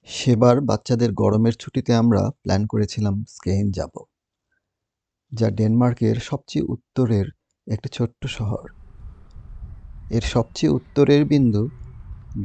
সেবার বাচ্চাদের গরমের ছুটিতে আমরা প্ল্যান করেছিলাম স্কেইন যাব, যা ডেনমার্কের সবচেয়ে উত্তরের একটি ছোট্ট শহর। এর সবচেয়ে উত্তরের বিন্দু,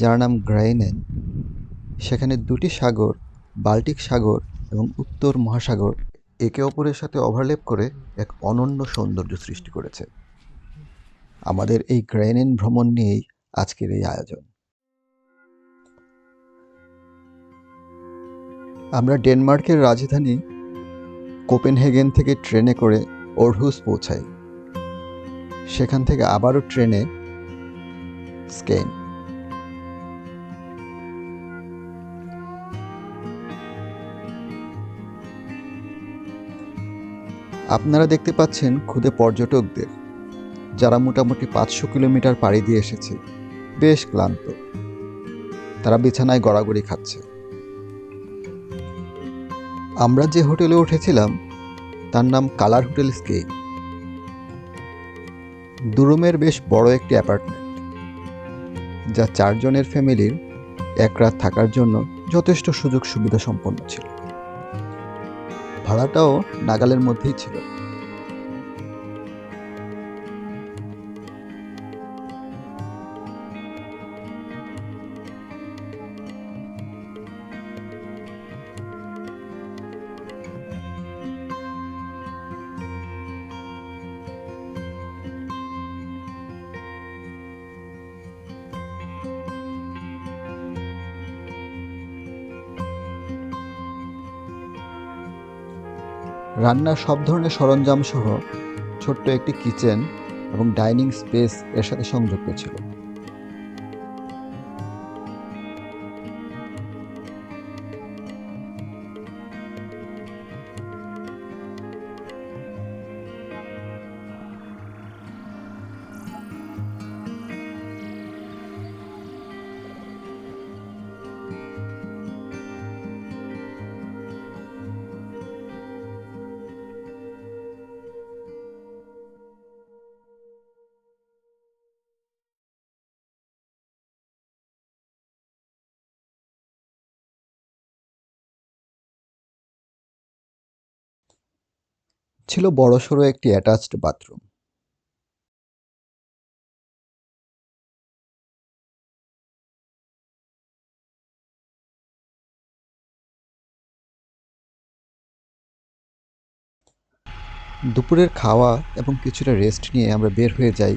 যার নাম গ্রাইনেন, সেখানে দুটি সাগর, বাল্টিক সাগর এবং উত্তর মহাসাগর, একে অপরের সাথে ওভারল্যাপ করে এক অনন্য সৌন্দর্য সৃষ্টি করেছে। আমাদের এই গ্রাইনেন ভ্রমণ নিয়েই আজকের এই আয়োজন। আমরা ডেনমার্কের রাজধানী কোপেনহেগেন থেকে ট্রেনে করে ওরহুস পৌঁছাই। সেখান থেকে আবারও ট্রেনে স্কেইন। আপনারা দেখতে পাচ্ছেন ক্ষুদে পর্যটকদের, যারা মোটামুটি 500 কিলোমিটার পাড়ি দিয়ে এসেছে, বেশ ক্লান্ত। তারা বিছানায় গড়াগড়ি খাচ্ছে। আমরা যে হোটেলে উঠেছিলাম তার নাম কালার হোটেল স্কেইন। 2 রুমের বেশ বড় একটি অ্যাপার্টমেন্ট, যা 4 জনের ফ্যামিলির এক রাত থাকার জন্য যথেষ্ট সুযোগ সুবিধা সম্পন্ন ছিল। ভাড়াটাও নাগালের মধ্যেই ছিল। রান্নার সব ধরনের সরঞ্জাম সহ ছোট্ট একটি কিচেন এবং ডাইনিং স্পেস এর সাথে সংযুক্ত ছিল। ছিল বড়সড় একটি অ্যাটাচড বাথরুম। দুপুরের খাওয়া এবং কিছুটা রেস্ট নিয়ে আমরা বের হয়ে যাই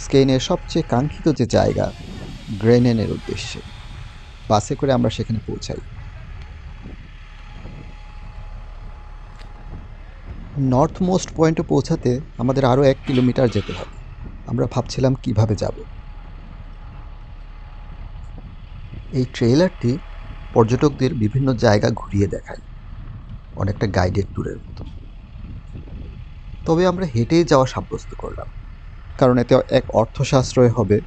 স্কেইনের সবচেয়ে কাঙ্ক্ষিত যে জায়গা, গ্রেনেনের উদ্দেশ্যে। বাসে করে আমরা সেখানে পৌঁছাই। নর্থ মোস্ট পয়েন্টে পৌঁছাতে আমাদের আরও 1 কিলোমিটার যেতে হবে। আমরা ভাবছিলাম কিভাবে যাব। এই ট্রেইলারটি পর্যটকদের বিভিন্ন জায়গা ঘুরিয়ে দেখায়, অনেকটা গাইডেড ট্যুরের মতো। তবে আমরা হেঁটেই যাওয়া সাব্যস্ত করলাম, কারণ এতে এক অর্থ সাশ্রয় হবে,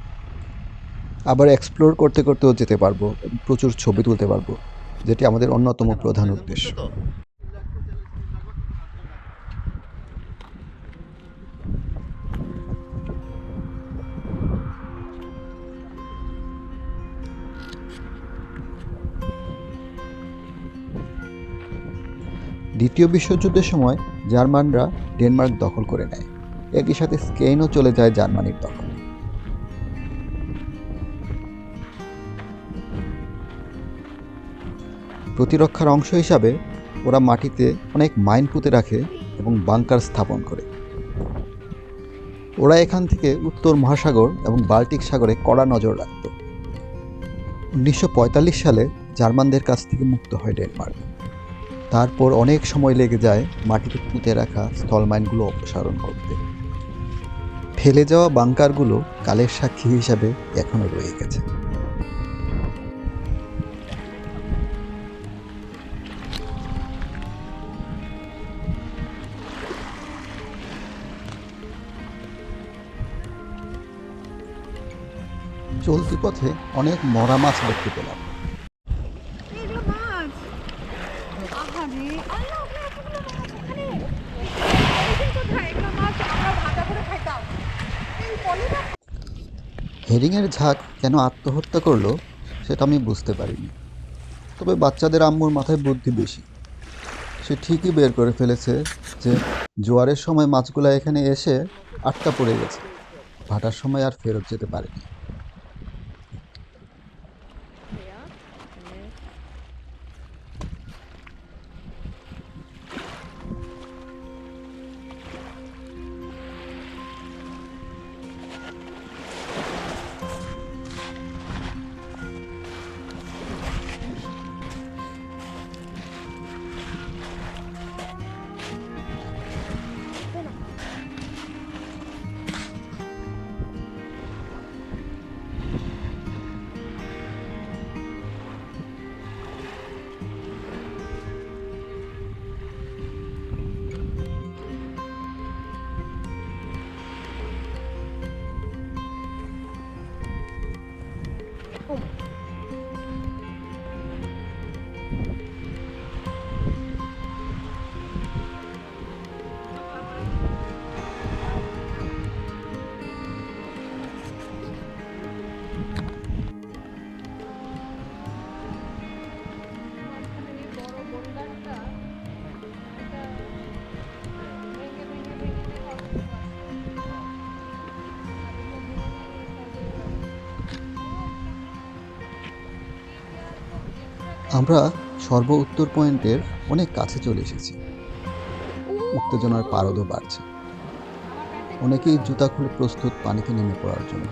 আবার এক্সপ্লোর করতে করতেও যেতে পারবো এবং প্রচুর ছবি তুলতে পারবো, যেটি আমাদের অন্যতম প্রধান উদ্দেশ্য। দ্বিতীয় বিশ্বযুদ্ধের সময় জার্মানরা ডেনমার্ক দখল করে নেয়। একই সাথে স্কেইনও চলে যায় জার্মানির দখলে। প্রতিরক্ষার অংশ হিসাবে ওরা মাটিতে অনেক মাইন পুঁতে রাখে এবং বাংকার স্থাপন করে। ওরা এখান থেকে উত্তর মহাসাগর এবং বাল্টিক সাগরে কড়া নজর রাখত। 1945 সালে জার্মানদের কাছ থেকে মুক্ত হয় ডেনমার্ক। তারপর অনেক সময় লেগে যায় মাটিতে পুঁতে রাখা স্থলমাইনগুলো অপসারণ করতে। ফেলে যাওয়া বাংকারগুলো কালের সাক্ষী হিসাবে এখনো রয়ে গেছে। চলতি পথে অনেক মরা মাছ দেখতে পেলাম। হেরিংয়ের ঝাঁক কেন আত্মহত্যা করলো সেটা আমি বুঝতে পারিনি, তবে বাচ্চাদের আম্মুর মাথায় বুদ্ধি বেশি। সে ঠিকই বের করে ফেলেছে যে জোয়ারের সময় মাছগুলা এখানে এসে আটকা পড়ে গেছে, ভাটার সময় আর ফেরত যেতে পারেনি। আমরা সর্ব উত্তর পয়েন্টের অনেক কাছে চলে এসেছি। উত্তেজনার পারদও বাড়ছে। অনেকেই জুতা খুলে প্রস্তুত পানিতে নেমে পড়ার জন্য।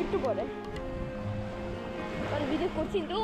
একটু পরে ভিডিও করছি তো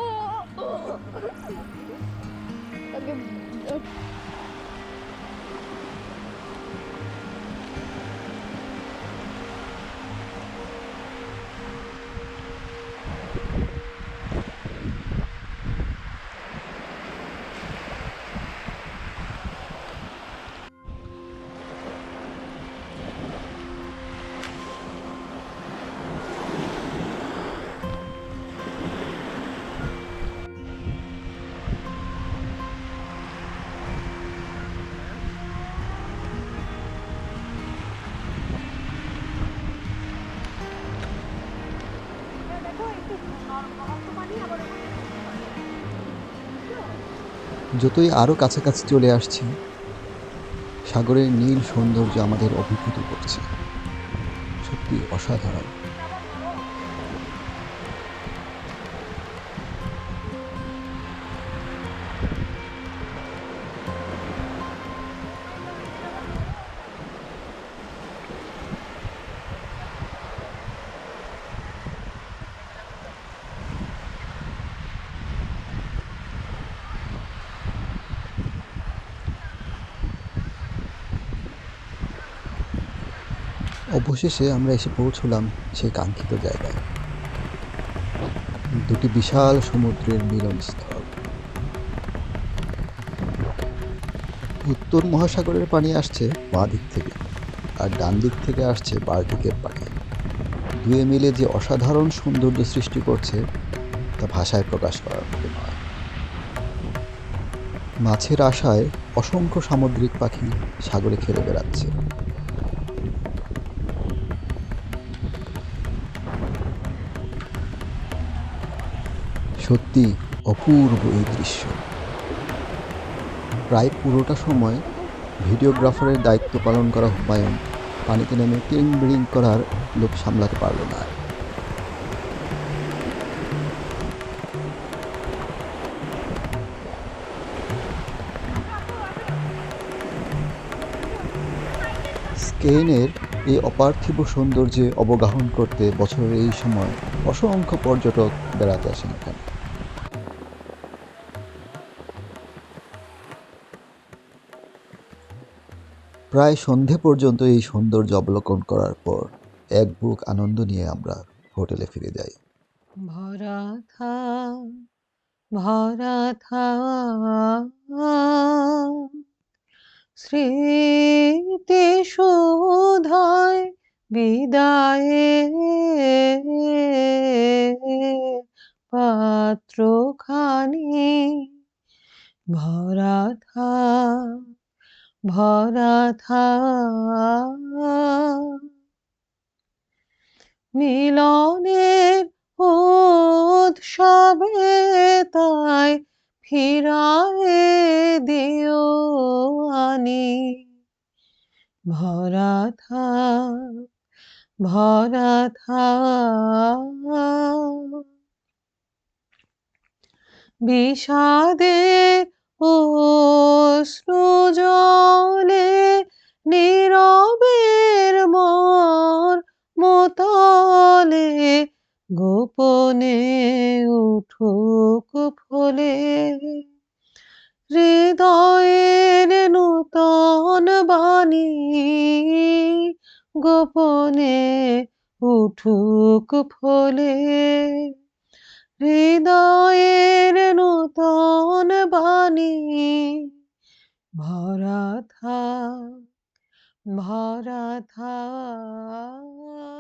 যতই আরও কাছাকাছি চলে আসছি, সাগরের নীল সৌন্দর্য আমাদের অভিভূত করছে। সত্যি অসাধারণ। অবশেষে আমরা এসে পৌঁছলাম সেই কাঙ্ক্ষিত জায়গায়, দুটি বিশাল সমুদ্রের মিলনস্থল। উত্তর মহাসাগরের পানি আসছে বাঁ দিক থেকে, আর ডান দিক থেকে আসছে বাল্টিকের পানি। দুয়ে মিলে যে অসাধারণ সৌন্দর্য সৃষ্টি করছে তা ভাষায় প্রকাশ করার মতো নয়। মাছের আশায় অসংখ্য সামুদ্রিক পাখি সাগরে খেলে বেড়াচ্ছে। সত্যি অপূর্ব এই দৃশ্য। প্রায় পুরোটা সময় ভিডিওগ্রাফারের দায়িত্ব পালন করা হুমায়ুন পানিতে নেমে টিং বিড়িং করার লোভ সামলাতে পারল না। স্কেইনের এই অপার্থিব সৌন্দর্যে অবগাহন করতে বছরের এই সময় অসংখ্য পর্যটক বেড়াতে আসেন এখানে। প্রায় সন্ধে পর্যন্ত এই সৌন্দর্য অবলোকন করার পর এক বুক আনন্দ নিয়ে আমরা হোটেলে ফিরে যাই। ভরা থা ভরা থা স্মৃতি সুধায় বিদায়ে পাত্র নেত্রখানি ভরা থাক, ভরা থাক। মিলনের উৎসবে তাই ফিরায়ে দিও আনি ভরা থাক, ভরা থাক। বিষাদের অশ্রু জলে নীরবের মতলে গোপনে উঠুক ফলে হৃদয়ের নূতন বাণী গোপনে উঠুক ফলে হৃদয়ের নূতন বাণী ভরা থাক, ভরা থাক।